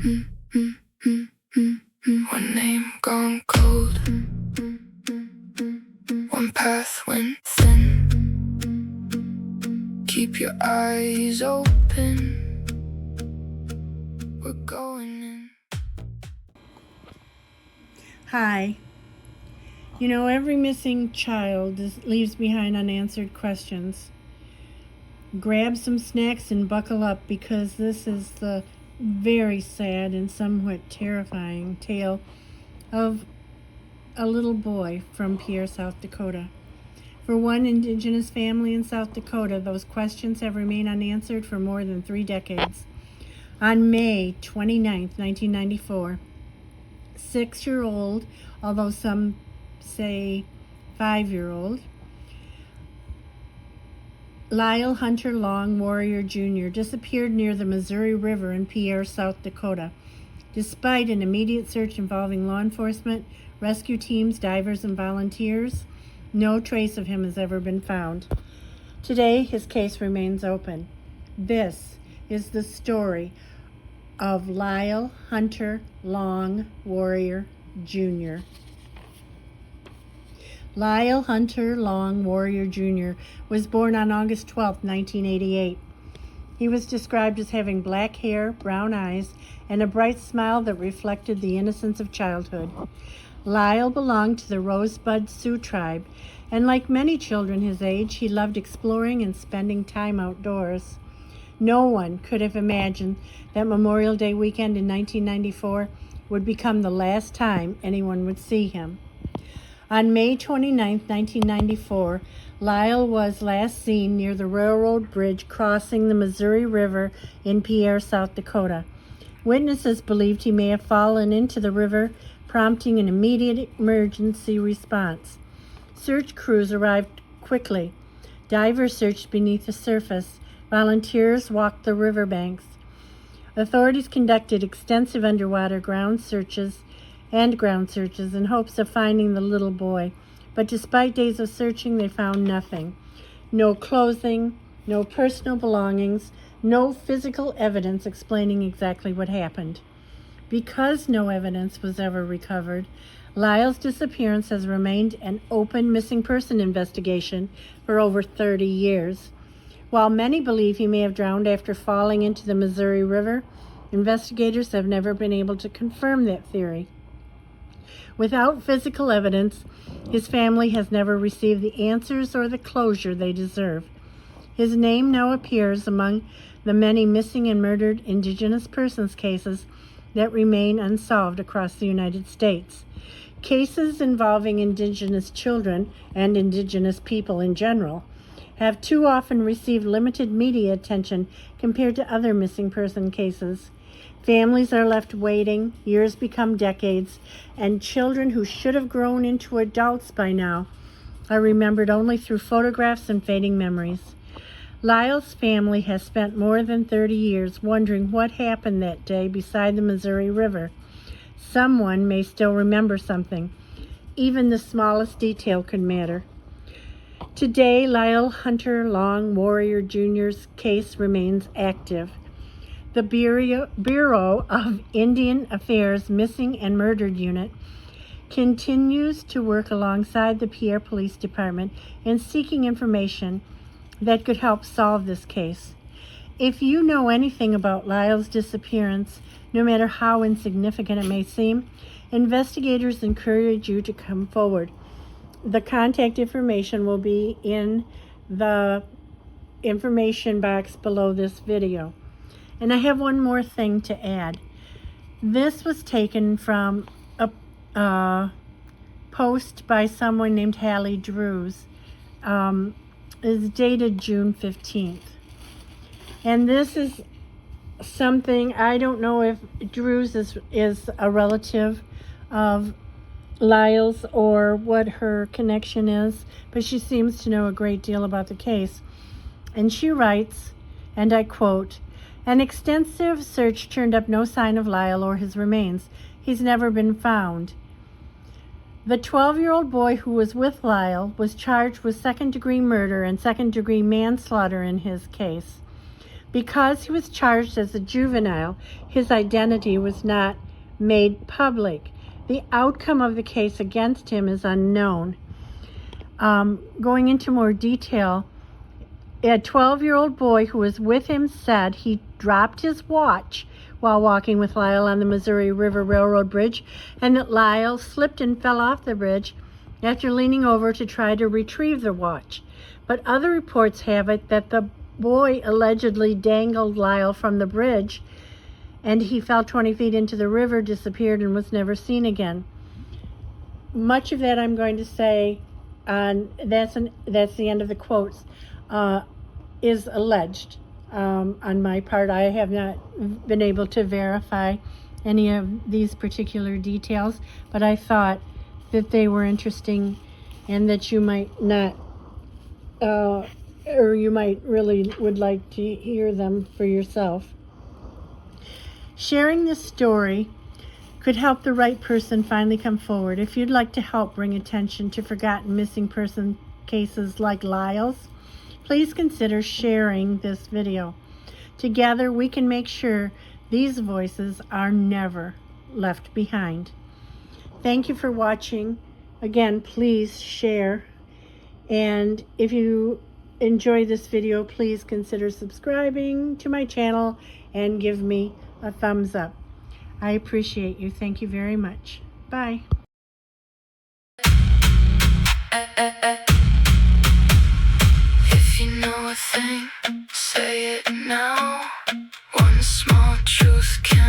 One name gone cold, one path went thin. Keep your eyes open, we're going in. Hi. You know, every missing child leaves behind unanswered questions. Grab some snacks and buckle up, because this is the very sad and somewhat terrifying tale of a little boy from Pierre, South Dakota. For one Indigenous family in South Dakota, those questions have remained unanswered for more than 3 decades. On May 29, 1994, 6-year-old, although some say 5-year-old, Lyle Hunter Long Warrior Jr. disappeared near the Missouri River in Pierre, South Dakota. Despite an immediate search involving law enforcement, rescue teams, divers, and volunteers, no trace of him has ever been found. Today, his case remains open. This is the story of Lyle Hunter Long Warrior Jr. Lyle Hunter Long Warrior Jr. was born on August 12, 1988. He was described as having black hair, brown eyes, and a bright smile that reflected the innocence of childhood. Lyle belonged to the Rosebud Sioux Tribe, and like many children his age, he loved exploring and spending time outdoors. No one could have imagined that Memorial Day weekend in 1994 would become the last time anyone would see him. On May 29, 1994, Lyle was last seen near the railroad bridge crossing the Missouri River in Pierre, South Dakota. Witnesses believed he may have fallen into the river, prompting an immediate emergency response. Search crews arrived quickly. Divers searched beneath the surface. Volunteers walked the riverbanks. Authorities conducted extensive underwater ground searches in hopes of finding the little boy. But despite days of searching, they found nothing. No clothing, no personal belongings, no physical evidence explaining exactly what happened. Because no evidence was ever recovered, Lyle's disappearance has remained an open missing person investigation for over 30 years. While many believe he may have drowned after falling into the Missouri River, investigators have never been able to confirm that theory. Without physical evidence, his family has never received the answers or the closure they deserve. His name now appears among the many missing and murdered Indigenous persons cases that remain unsolved across the United States. Cases involving Indigenous children and Indigenous people in general have too often received limited media attention compared to other missing person cases. Families are left waiting, years become decades, and children who should have grown into adults by now are remembered only through photographs and fading memories. Lyle's family has spent more than 30 years wondering what happened that day beside the Missouri River. Someone may still remember something. Even the smallest detail could matter. Today, Lyle Hunter Long Warrior Jr.'s case remains active. The Bureau of Indian Affairs Missing and Murdered Unit continues to work alongside the Pierre Police Department in seeking information that could help solve this case. If you know anything about Lyle's disappearance, no matter how insignificant it may seem, investigators encourage you to come forward. The contact information will be in the information box below this video. And I have one more thing to add. This was taken from a post by someone named Hallie Drews. It's dated June 15th. And this is something, I don't know if Drews is a relative of Lyle's or what her connection is, but she seems to know a great deal about the case. And she writes, and I quote, "An extensive search turned up no sign of Lyle or his remains. He's never been found. The 12-year-old boy who was with Lyle was charged with second-degree murder and second-degree manslaughter in his case. Because he was charged as a juvenile, his identity was not made public. The outcome of the case against him is unknown. Going into more detail, a 12-year-old boy who was with him said he dropped his watch while walking with Lyle on the Missouri River Railroad Bridge, and that Lyle slipped and fell off the bridge after leaning over to try to retrieve the watch. But other reports have it that the boy allegedly dangled Lyle from the bridge, and he fell 20 feet into the river, disappeared, and was never seen again. Much of that I'm going to say, that's the end of the quotes, is alleged. On my part, I have not been able to verify any of these particular details, but I thought that they were interesting and that you might not, or you might really would like to hear them for yourself. Sharing this story could help the right person finally come forward. If you'd like to help bring attention to forgotten missing person cases like Lyle's, please consider sharing this video. Together, we can make sure these voices are never left behind. Thank you for watching. Again, please share. And if you enjoy this video, please consider subscribing to my channel and give me a thumbs up. I appreciate you. Thank you very much. Bye. If you know a thing, say it now. One small truth can